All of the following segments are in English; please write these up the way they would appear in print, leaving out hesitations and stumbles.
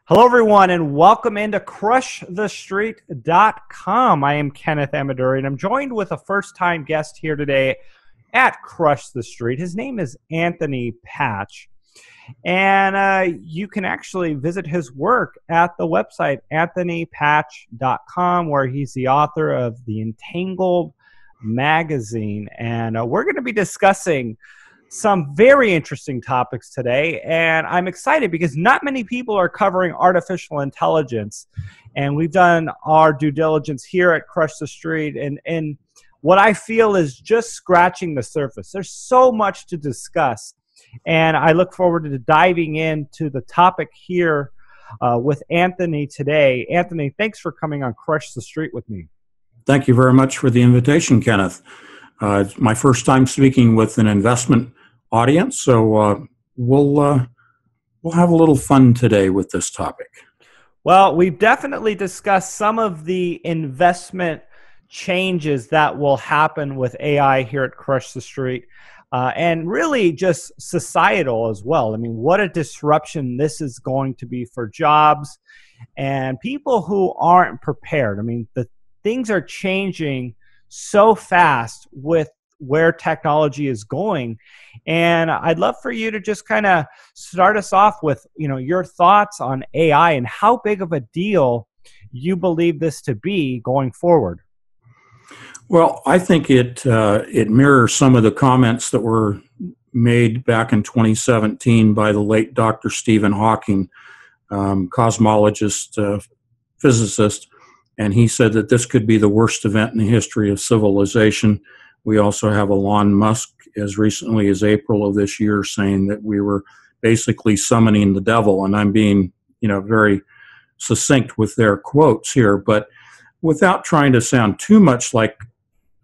Hello, everyone, and welcome into CrushTheStreet.com. I am Kenneth Amaduri, and I'm joined with a first-time guest here today at Crush the Street. His name is Anthony Patch, and you can actually visit his work at the website anthonypatch.com, where he's the author of the Entangled magazine, and we're going to be discussing some very interesting topics today, and I'm excited because not many people are covering artificial intelligence, and we've done our due diligence here at Crush the Street, and what I feel is just scratching the surface. There's so much to discuss, and I look forward to diving into the topic here with Anthony today. Anthony, thanks for coming on Crush the Street with me. Thank you very much for the invitation, Kenneth. It's my first time speaking with an investment audience, so we'll have a little fun today with this topic. Well, we've definitely discussed some of the investment changes that will happen with AI here at Crush the Street, and really just societal as well. I mean, what a disruption this is going to be for jobs and people who aren't prepared. I mean, the things are changing so fast with where technology is going, and I'd love for you to just kind of start us off with, your thoughts on AI and how big of a deal you believe this to be going forward. Well, I think it mirrors some of the comments that were made back in 2017 by the late Dr. Stephen Hawking, cosmologist, physicist, and he said that this could be the worst event in the history of civilization. We also have Elon Musk, as recently as April of this year, saying that we were basically summoning the devil, and I'm being, very succinct with their quotes here, but without trying to sound too much like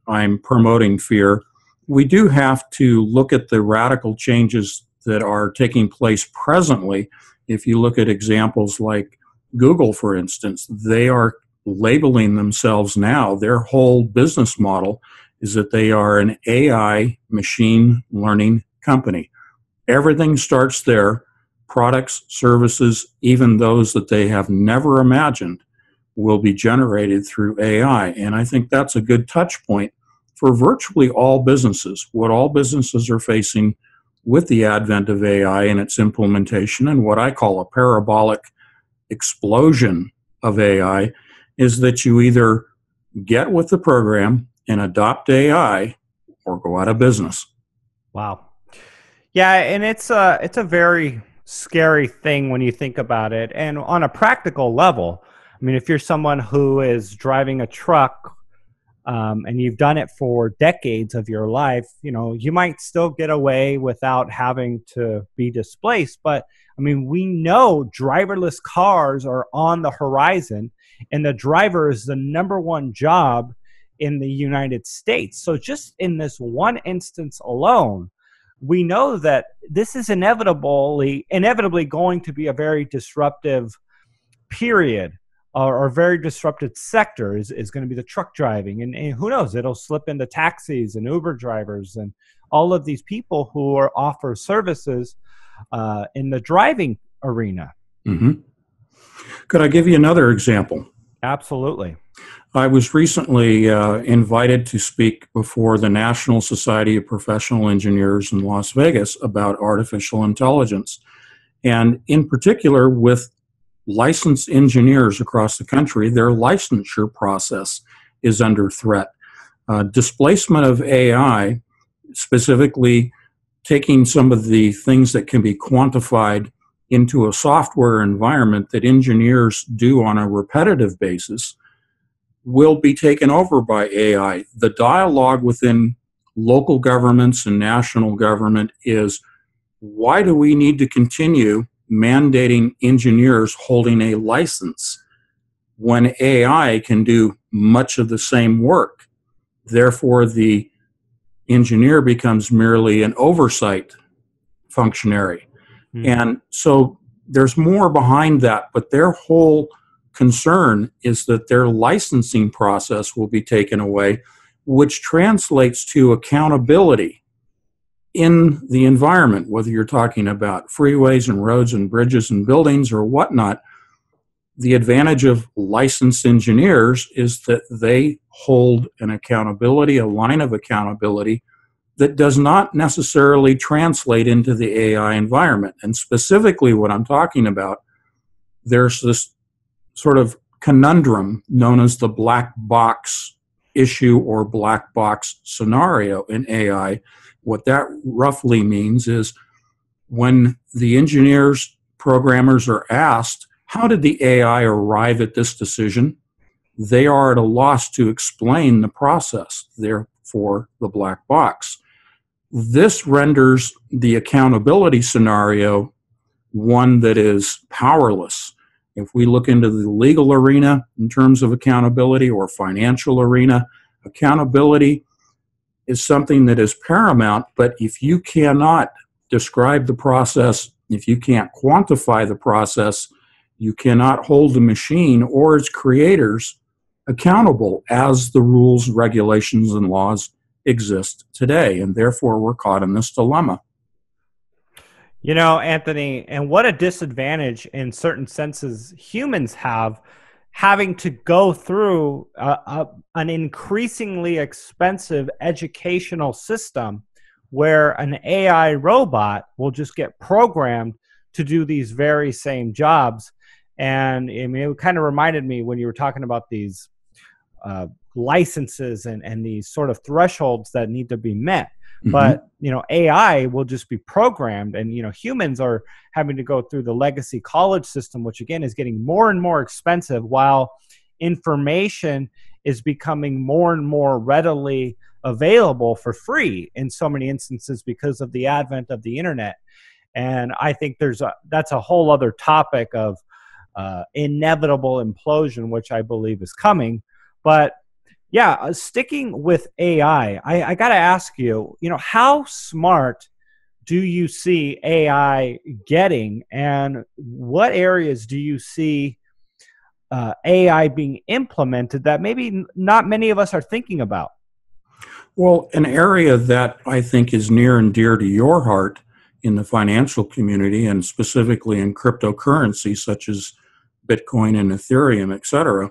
I'm promoting fear, we do have to look at the radical changes that are taking place presently. If you look at examples like Google, for instance, they are labeling themselves now, their whole business model is that they are an AI machine learning company. Everything starts there. Products, services, even those that they have never imagined, will be generated through AI. And I think that's a good touch point for virtually all businesses. What all businesses are facing with the advent of AI and its implementation, and what I call a parabolic explosion of AI, is that you either get with the program and adopt AI or go out of business. Wow. Yeah, and it's a very scary thing when you think about it. And on a practical level, I mean, if you're someone who is driving a truck and you've done it for decades of your life, you might still get away without having to be displaced. But I mean, we know driverless cars are on the horizon, and the driver is the number one job in the United States. So just in this one instance alone, we know that this is inevitably going to be a very disruptive period, or a very disrupted sector is going to be the truck driving. And who knows, it'll slip into taxis and Uber drivers and all of these people who offer services in the driving arena. Mm-hmm. Could I give you another example? Absolutely. I was recently invited to speak before the National Society of Professional Engineers in Las Vegas about artificial intelligence, and in particular with licensed engineers across the country. Their licensure process is under threat. Displacement of AI, specifically taking some of the things that can be quantified into a software environment that engineers do on a repetitive basis, will be taken over by AI. The dialogue within local governments and national government is, why do we need to continue mandating engineers holding a license when AI can do much of the same work? Therefore, the engineer becomes merely an oversight functionary. And so there's more behind that, but their whole concern is that their licensing process will be taken away, which translates to accountability in the environment, whether you're talking about freeways and roads and bridges and buildings or whatnot. The advantage of licensed engineers is that they hold an accountability, a line of accountability that does not necessarily translate into the AI environment. And specifically what I'm talking about, there's this sort of conundrum known as the black box issue or black box scenario in AI. What that roughly means is when the engineers, programmers are asked, how did the AI arrive at this decision? They are at a loss to explain the process, therefore the black box. This renders the accountability scenario one that is powerless. If we look into the legal arena in terms of accountability or financial arena, accountability is something that is paramount, but if you cannot describe the process, if you can't quantify the process, you cannot hold the machine or its creators accountable as the rules, regulations, and laws exist today. And therefore, we're caught in this dilemma. You know, Anthony, and what a disadvantage in certain senses humans have having to go through an increasingly expensive educational system where an AI robot will just get programmed to do these very same jobs. And I mean, it kind of reminded me when you were talking about these licenses and these sort of thresholds that need to be met. Mm-hmm. But, you know, AI will just be programmed, and, you know, humans are having to go through the legacy college system, which again is getting more and more expensive while information is becoming more and more readily available for free in so many instances because of the advent of the internet. And I think that's a whole other topic of inevitable implosion, which I believe is coming. But yeah, sticking with AI, I got to ask you, you know, how smart do you see AI getting, and what areas do you see AI being implemented that maybe not many of us are thinking about? Well, an area that I think is near and dear to your heart in the financial community, and specifically in cryptocurrency such as Bitcoin and Ethereum, et cetera,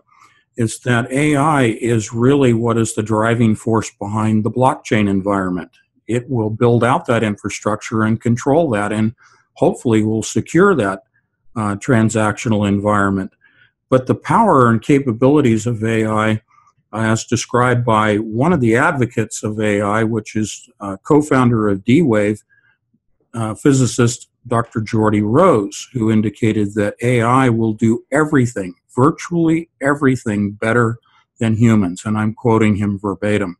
is that AI is really what is the driving force behind the blockchain environment. It will build out that infrastructure and control that, and hopefully will secure that transactional environment. But the power and capabilities of AI, as described by one of the advocates of AI, which is co-founder of D-Wave, physicist Dr. Geordie Rose, who indicated that AI will do everything, virtually everything, better than humans. And I'm quoting him verbatim.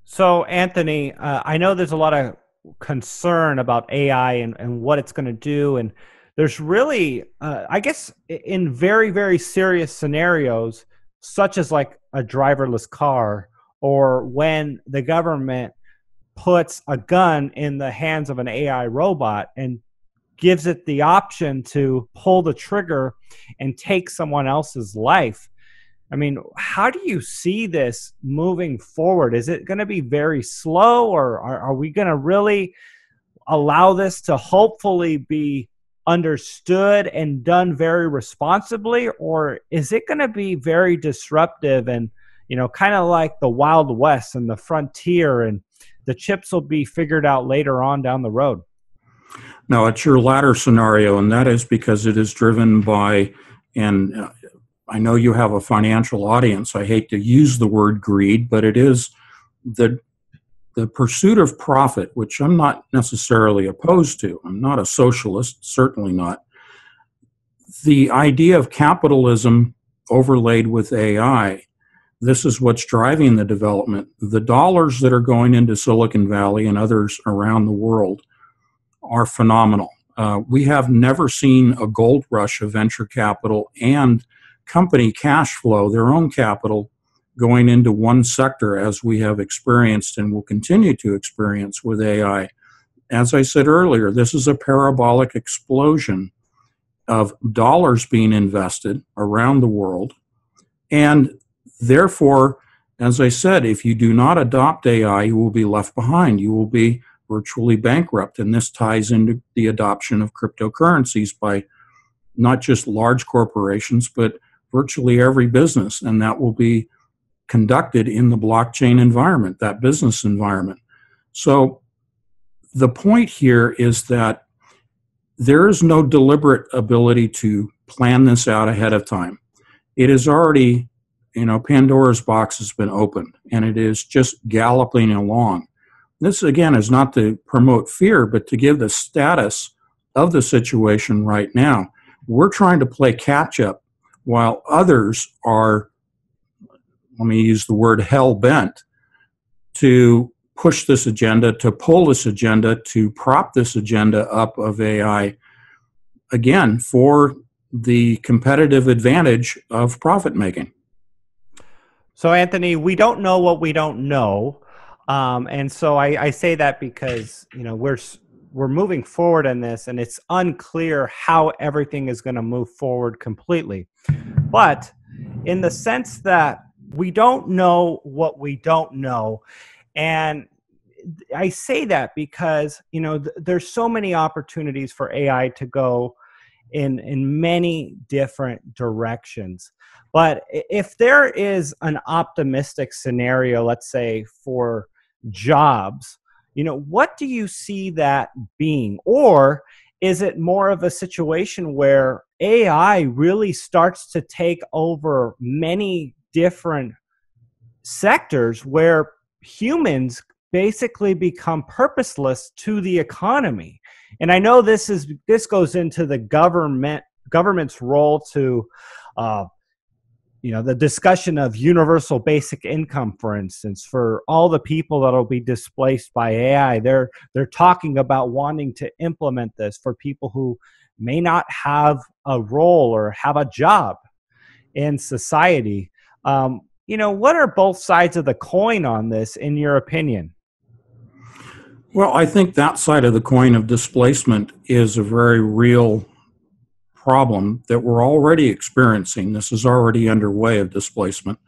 So, Anthony, I know there's a lot of concern about AI and what it's going to do. And there's really, I guess, in very, very serious scenarios, such as like a driverless car, or when the government puts a gun in the hands of an AI robot and gives it the option to pull the trigger and take someone else's life. I mean, how do you see this moving forward? Is it going to be very slow, or are we going to really allow this to hopefully be understood and done very responsibly, or is it going to be very disruptive and, you know, kind of like the Wild West and the frontier, and the chips will be figured out later on down the road? Now, it's your latter scenario, and that is because it is driven by, and I know you have a financial audience. I hate to use the word greed, but it is the pursuit of profit, which I'm not necessarily opposed to. I'm not a socialist, certainly not. The idea of capitalism overlaid with AI, this is what's driving the development. The dollars that are going into Silicon Valley and others around the world are phenomenal. We have never seen a gold rush of venture capital and company cash flow, their own capital, going into one sector as we have experienced and will continue to experience with AI. As I said earlier, this is a parabolic explosion of dollars being invested around the world. And therefore, as I said, if you do not adopt AI, you will be left behind. You will be virtually bankrupt. And this ties into the adoption of cryptocurrencies by not just large corporations, but virtually every business, and that will be conducted in the blockchain environment, that business environment. So the point here is that there is no deliberate ability to plan this out ahead of time. It is already, Pandora's box has been opened, and it is just galloping along. This, again, is not to promote fear, but to give the status of the situation right now. We're trying to play catch up while others are, let me use the word hell-bent, to push this agenda, to pull this agenda, to prop this agenda up of AI, again, for the competitive advantage of profit making. So, Anthony, we don't know what we don't know. And so I say that because, we're moving forward in this, and it's unclear how everything is going to move forward completely. But in the sense that we don't know what we don't know, and I say that because, there's so many opportunities for AI to go in many different directions. But if there is an optimistic scenario, let's say for jobs, what do you see that being? Or is it more of a situation where AI really starts to take over many different sectors where humans basically become purposeless to the economy? And I know this goes into the government's role to the discussion of universal basic income, for instance, for all the people that will be displaced by AI. They're talking about wanting to implement this for people who may not have a role or have a job in society. What are both sides of the coin on this, in your opinion? Well, I think that side of the coin of displacement is a very real problem that we're already experiencing. This is already underway of displacement.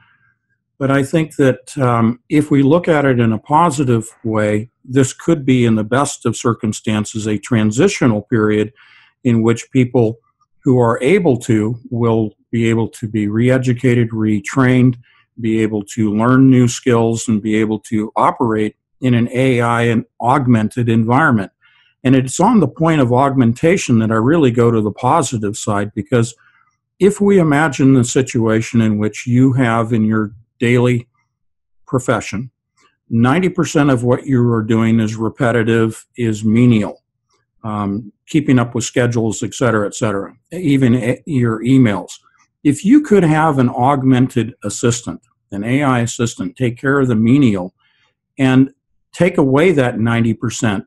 But I think that if we look at it in a positive way, this could be, in the best of circumstances, a transitional period in which people who are able to will be able to be re-educated, retrained, be able to learn new skills, and be able to operate in an AI and augmented environment. And it's on the point of augmentation that I really go to the positive side, because if we imagine the situation in which you have in your daily profession, 90% of what you are doing is repetitive, is menial, keeping up with schedules, et cetera, even your emails. If you could have an augmented assistant, an AI assistant, take care of the menial and take away that 90%,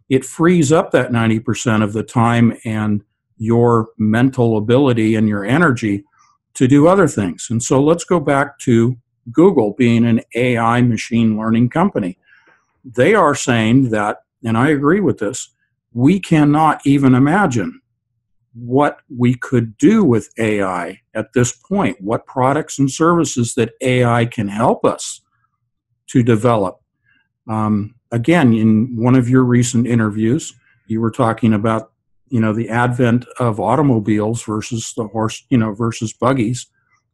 it frees up that 90% of the time and your mental ability and your energy to do other things. And so let's go back to Google being an AI machine learning company. They are saying that, and I agree with this, we cannot even imagine what we could do with AI at this point, what products and services that AI can help us to develop. Again, in one of your recent interviews, you were talking about, the advent of automobiles versus the horse, versus buggies,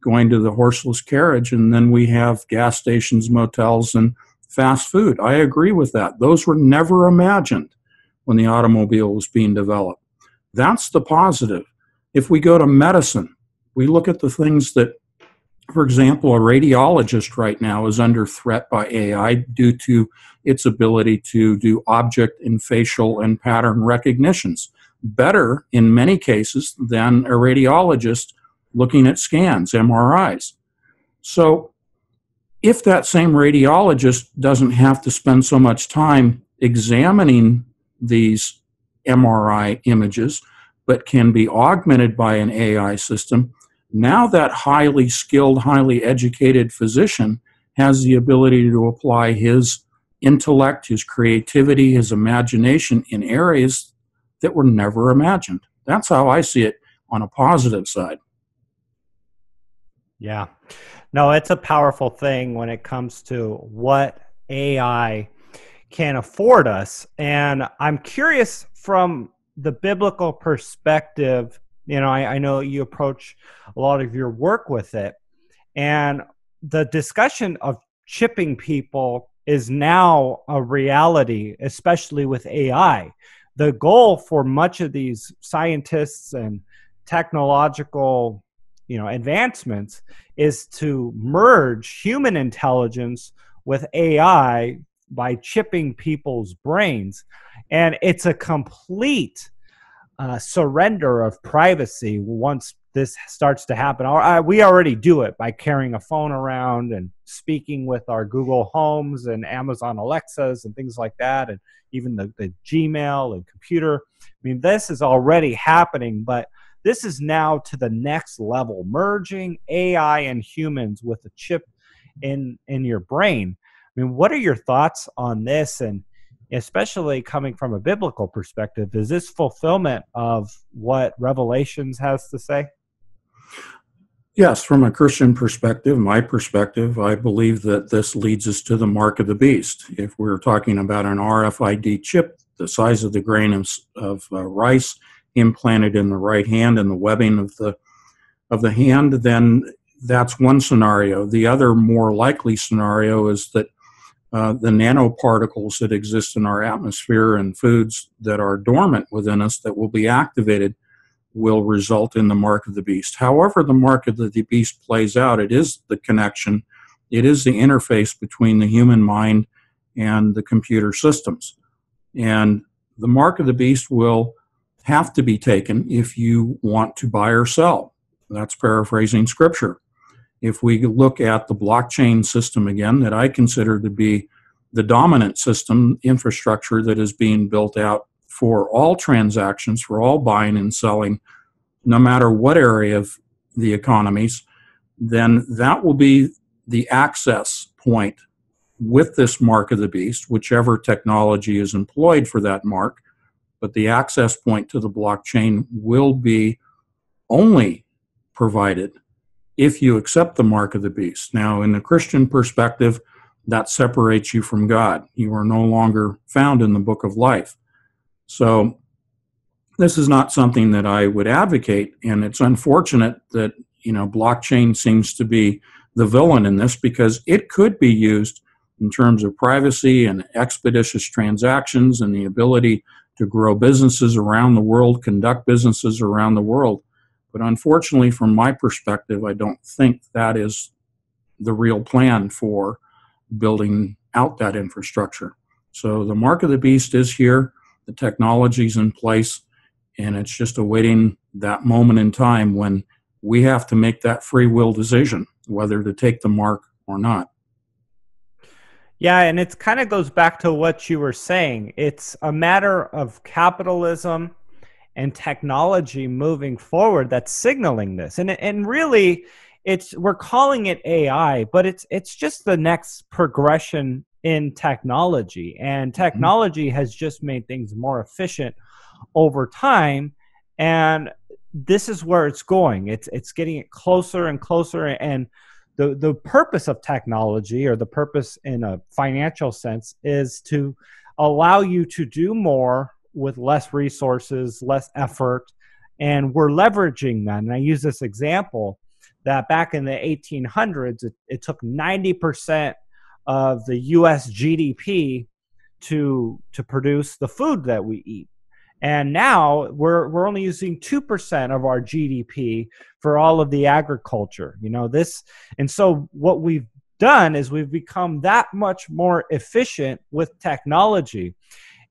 going to the horseless carriage. And then we have gas stations, motels, and fast food. I agree with that. Those were never imagined when the automobile was being developed. That's the positive. If we go to medicine, we look at the things that, for example, a radiologist right now is under threat by AI due to its ability to do object and facial and pattern recognitions better in many cases than a radiologist looking at scans, MRIs. So if that same radiologist doesn't have to spend so much time examining these MRI images, but can be augmented by an AI system, now that highly skilled, highly educated physician has the ability to apply his intellect, his creativity, his imagination in areas that were never imagined. That's how I see it on a positive side. Yeah. No, it's a powerful thing when it comes to what AI can afford us. And I'm curious, from the biblical perspective, I know you approach a lot of your work with it. And the discussion of chipping people is now a reality, especially with AI. The goal for much of these scientists and technological, advancements is to merge human intelligence with AI by chipping people's brains. And it's a complete surrender of privacy once this starts to happen. We already do it by carrying a phone around and speaking with our Google Homes and Amazon Alexas and things like that, and even the Gmail and computer. I mean, this is already happening, but this is now to the next level, merging AI and humans with a chip in your brain. I mean, what are your thoughts on this? And especially coming from a biblical perspective, is this fulfillment of what Revelations has to say? Yes, from a Christian perspective, my perspective, I believe that this leads us to the mark of the beast. If we're talking about an RFID chip the size of the grain of rice implanted in the right hand and the webbing of the hand, then that's one scenario. The other more likely scenario is that the nanoparticles that exist in our atmosphere and foods that are dormant within us that will be activated will result in the mark of the beast. However the mark of the beast plays out, it is the connection, it is the interface between the human mind and the computer systems. And the mark of the beast will have to be taken if you want to buy or sell. That's paraphrasing scripture. If we look at the blockchain system again, that I consider to be the dominant system infrastructure that is being built out for all transactions, for all buying and selling, no matter what area of the economies, then that will be the access point with this mark of the beast, whichever technology is employed for that mark. But the access point to the blockchain will be only provided if you accept the mark of the beast. Now, in the Christian perspective, that separates you from God. You are no longer found in the book of life. So this is not something that I would advocate, and it's unfortunate that, blockchain seems to be the villain in this, because it could be used in terms of privacy and expeditious transactions and the ability to grow businesses around the world, conduct businesses around the world. But unfortunately, from my perspective, I don't think that is the real plan for building out that infrastructure. So the mark of the beast is here, the technology's in place, and it's just awaiting that moment in time when we have to make that free will decision, whether to take the mark or not. Yeah, and it kind of goes back to what you were saying. It's a matter of capitalism and technology moving forward that's signaling this. And really, we're calling it AI, but it's just the next progression in technology. And technology has just made things more efficient over time. And this is where it's going. It's getting it closer and closer. And the purpose of technology, or the purpose in a financial sense, is to allow you to do more with less resources, less effort, and we're leveraging that. And I use this example that back in the 1800s, it took 90% of the U.S. GDP to produce the food that we eat. And now we're only using 2% of our GDP for all of the agriculture. And so what we've done is we've become that much more efficient with technology.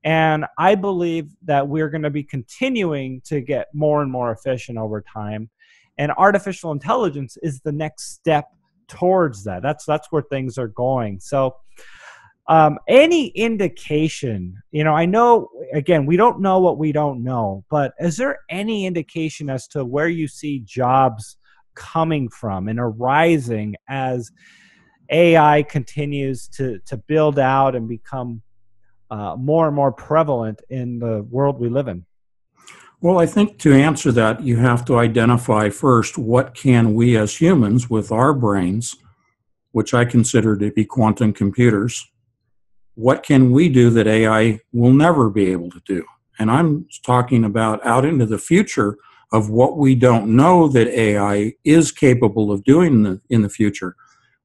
And I believe that we're going to be continuing to get more and more efficient over time. And artificial intelligence is the next step towards that. That's where things are going. So any indication, I know, again, we don't know what we don't know, but is there any indication as to where you see jobs coming from and arising as AI continues to build out and become more and more prevalent in the world we live in? Well, I think to answer that, you have to identify first, what can we as humans with our brains, which I consider to be quantum computers, what can we do that AI will never be able to do? And I'm talking about out into the future of what we don't know that AI is capable of doing in the future.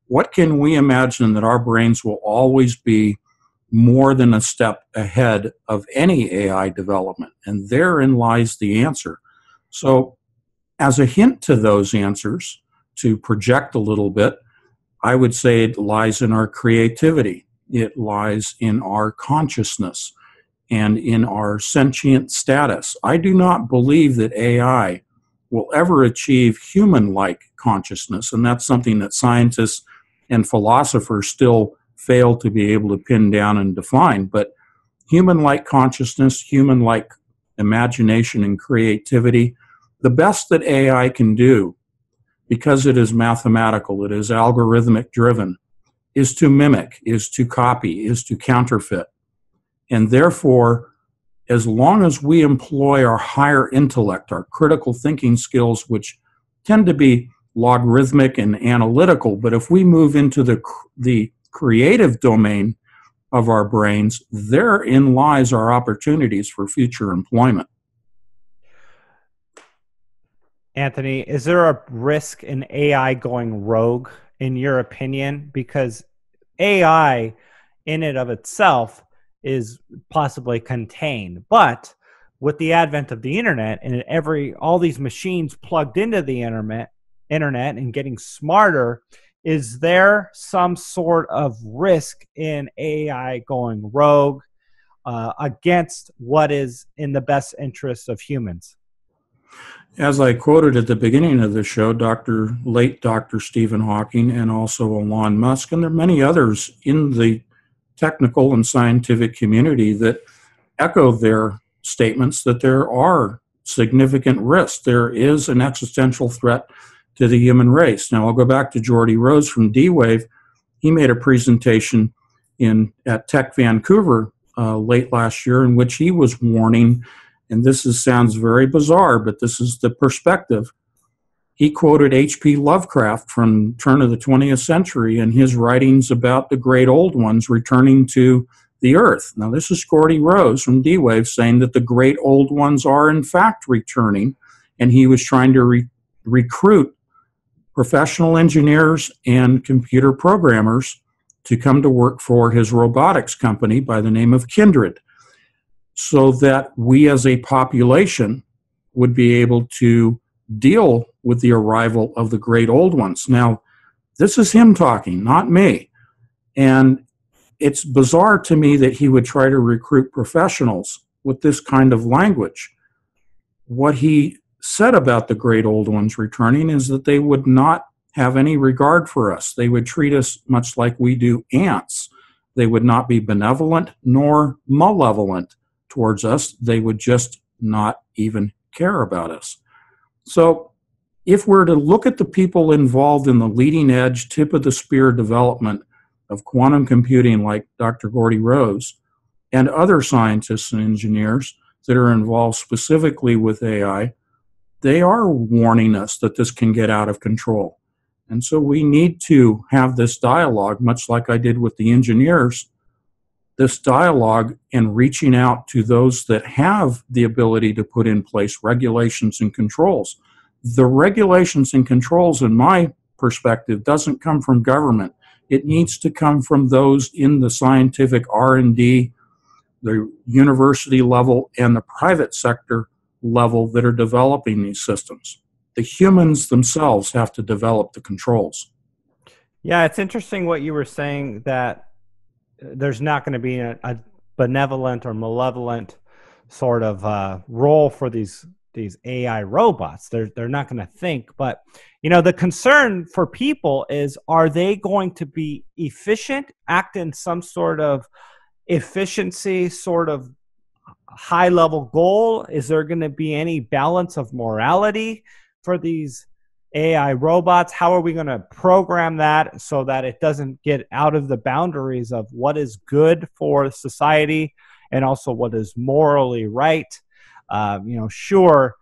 What can we imagine that our brains will always be more than a step ahead of any AI development? And therein lies the answer. So, as a hint to those answers, to project a little bit, I would say it lies in our creativity. It lies in our consciousness and in our sentient status. I do not believe that AI will ever achieve human-like consciousness, and that's something that scientists and philosophers still fail to be able to pin down and define. But human-like consciousness, human-like imagination and creativity, the best that AI can do, because it is mathematical, it is algorithmic driven, is to mimic, is to copy, is to counterfeit. And therefore, as long as we employ our higher intellect, our critical thinking skills, which tend to be logarithmic and analytical, but if we move into the creative domain of our brains, therein lies our opportunities for future employment. Anthony, is there a risk in AI going rogue, in your opinion? Because AI in and of itself is possibly contained, but with the advent of the internet and all these machines plugged into the internet and getting smarter, is there some sort of risk in AI going rogue against what is in the best interests of humans? As I quoted at the beginning of the show, late Dr. Stephen Hawking and also Elon Musk, and there are many others in the technical and scientific community that echo their statements that there are significant risks. There is an existential threat to the human race. Now, I'll go back to Geordie Rose from D-Wave. He made a presentation at Tech Vancouver late last year in which he was warning, and sounds very bizarre, but this is the perspective. He quoted H.P. Lovecraft from turn of the 20th century and his writings about the great old ones returning to the earth. Now, this is Geordie Rose from D-Wave saying that the great old ones are in fact returning, and he was trying to recruit professional engineers and computer programmers to come to work for his robotics company by the name of Kindred, so that we as a population would be able to deal with the arrival of the great old ones. Now, this is him talking, not me. And it's bizarre to me that he would try to recruit professionals with this kind of language. What he said about the great old ones returning is that they would not have any regard for us. They would treat us much like we do ants. They would not be benevolent nor malevolent towards us. They would just not even care about us. So if we're to look at the people involved in the leading edge, tip of the spear development of quantum computing like Dr. Geordie Rose and other scientists and engineers that are involved specifically with AI, they are warning us that this can get out of control. And so we need to have this dialogue, much like I did with the engineers, this dialogue and reaching out to those that have the ability to put in place regulations and controls. The regulations and controls, in my perspective, doesn't come from government. It needs to come from those in the scientific R&D, the university level, and the private sector level that are developing these systems. The humans themselves have to develop the controls. Yeah, it's interesting what you were saying, that there's not going to be a benevolent or malevolent sort of role for these AI robots. They're not going to think. But the concern for people is, are they going to be efficient, act in some sort of efficiency, sort of high level goal? Is there going to be any balance of morality for these AI robots? How are we going to program that so that it doesn't get out of the boundaries of what is good for society and also what is morally right? Sure,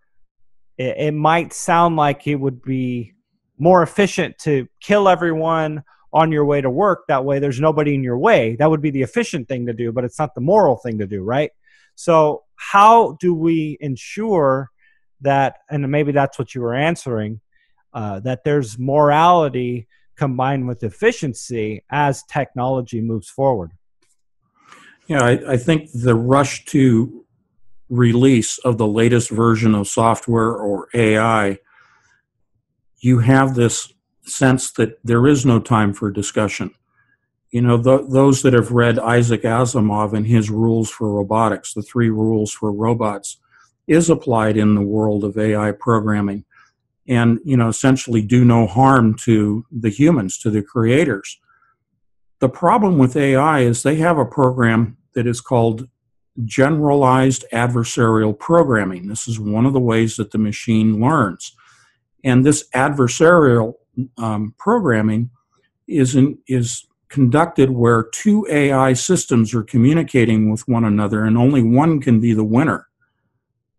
it might sound like it would be more efficient to kill everyone on your way to work. That way there's nobody in your way. That would be the efficient thing to do, but it's not the moral thing to do, right? So how do we ensure that, and maybe that's what you were answering, that there's morality combined with efficiency as technology moves forward. Yeah, I think the rush to release of the latest version of software or AI, you have this sense that there is no time for discussion. Those that have read Isaac Asimov and his rules for robotics, the 3 rules for robots, is applied in the world of AI programming, and essentially do no harm to the humans, to the creators. The problem with AI is they have a program that is called generalized adversarial programming. This is one of the ways that the machine learns. And this adversarial programming is conducted where 2 AI systems are communicating with one another, and only one can be the winner.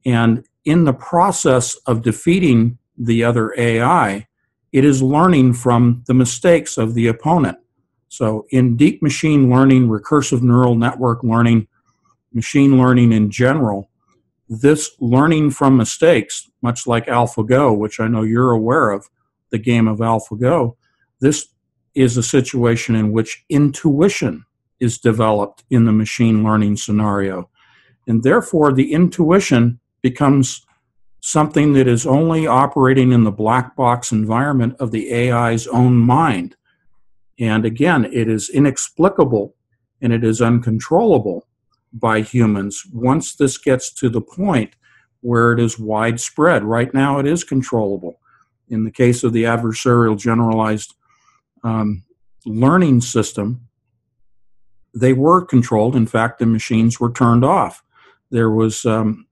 And in the process of defeating the other AI, it is learning from the mistakes of the opponent. So in deep machine learning, recursive neural network learning, machine learning in general, this learning from mistakes, much like AlphaGo, which I know you're aware of, the game of AlphaGo, this is a situation in which intuition is developed in the machine learning scenario. And therefore, the intuition becomes something that is only operating in the black box environment of the AI's own mind. And again, it is inexplicable and it is uncontrollable by humans once this gets to the point where it is widespread. Right now, it is controllable. In the case of the adversarial generalized learning system, they were controlled. In fact, the machines were turned off. There was an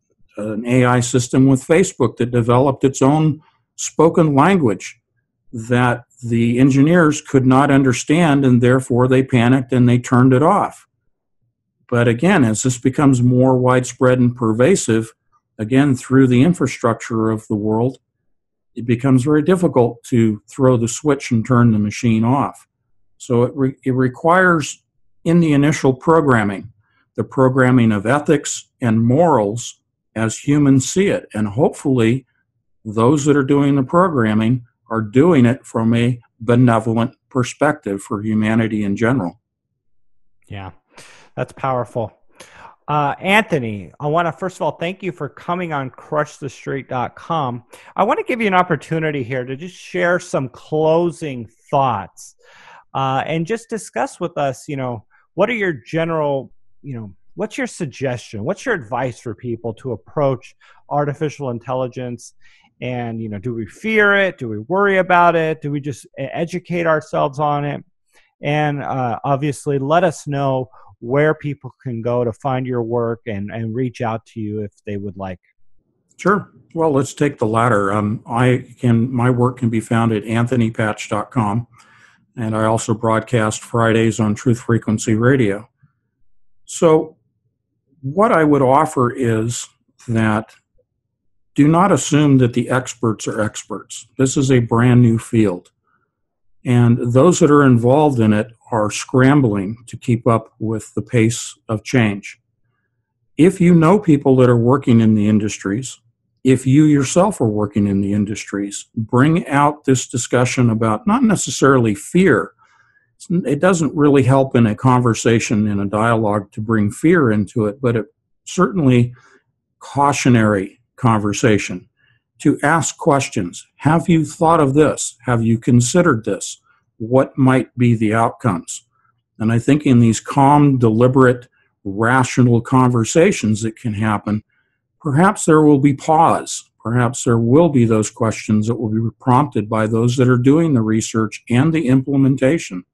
AI system with Facebook that developed its own spoken language that the engineers could not understand, and therefore they panicked and they turned it off. But again, as this becomes more widespread and pervasive, again, through the infrastructure of the world, it becomes very difficult to throw the switch and turn the machine off. So it requires, in the initial programming, the programming of ethics and morals as humans see it. And hopefully, those that are doing the programming are doing it from a benevolent perspective for humanity in general. Yeah, that's powerful. Anthony, I want to first of all thank you for coming on crushthestreet.com. I want to give you an opportunity here to just share some closing thoughts and just discuss with us, what are your general, what's your suggestion? What's your advice for people to approach artificial intelligence? And, do we fear it? Do we worry about it? Do we just educate ourselves on it? And obviously, let us know where people can go to find your work and reach out to you if they would like. Sure. Well, let's take the latter. My work can be found at anthonypatch.com, and I also broadcast Fridays on Truth Frequency Radio. So what I would offer is that do not assume that the experts are experts. This is a brand new field. And those that are involved in it are scrambling to keep up with the pace of change. If you know people that are working in the industries, if you yourself are working in the industries, bring out this discussion about not necessarily fear. It doesn't really help in a conversation, in a dialogue, to bring fear into it, but it certainly cautionary conversation. To ask questions. Have you thought of this? Have you considered this? What might be the outcomes? And I think in these calm, deliberate, rational conversations that can happen, perhaps there will be pause. Perhaps there will be those questions that will be prompted by those that are doing the research and the implementation,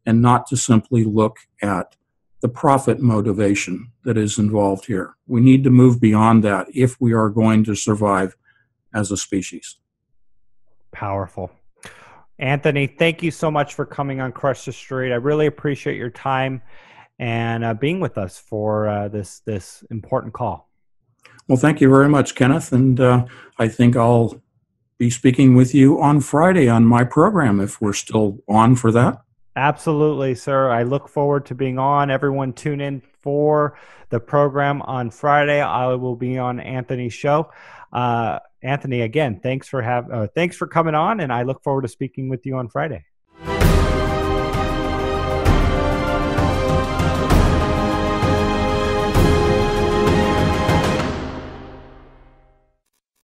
and not to simply look at the profit motivation that is involved here. We need to move beyond that if we are going to survive as a species. Powerful. Anthony, thank you so much for coming on Crush the Street. I really appreciate your time and being with us for this important call. Well, thank you very much, Kenneth. And I think I'll be speaking with you on Friday on my program if we're still on for that. Absolutely, sir. I look forward to being on. Everyone tune in for the program on Friday. I will be on Anthony's show. Anthony, again, thanks for coming on, and I look forward to speaking with you on Friday.